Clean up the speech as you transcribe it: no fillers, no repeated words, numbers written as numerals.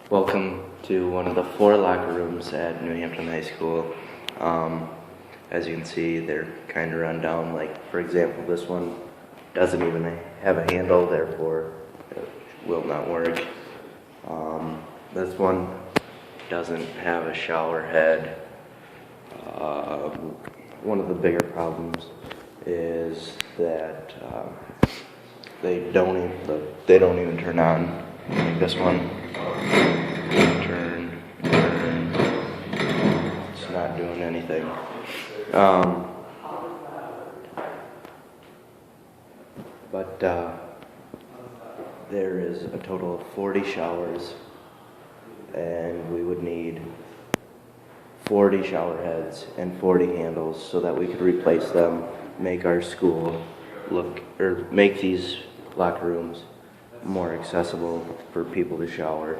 Welcome to one of the 4 locker rooms at New Hampton High School. As you can see, they're kind of run down. Like, for example, this one doesn't even have a handle, therefore it will not work. This one doesn't have a shower head. One of the bigger problems is that they don't even turn on. Like this one, turn, it's not doing anything. But there is a total of 40 showers, and we would need 40 shower heads and 40 handles so that we could replace them, make our school make these locker rooms more accessible for people to shower.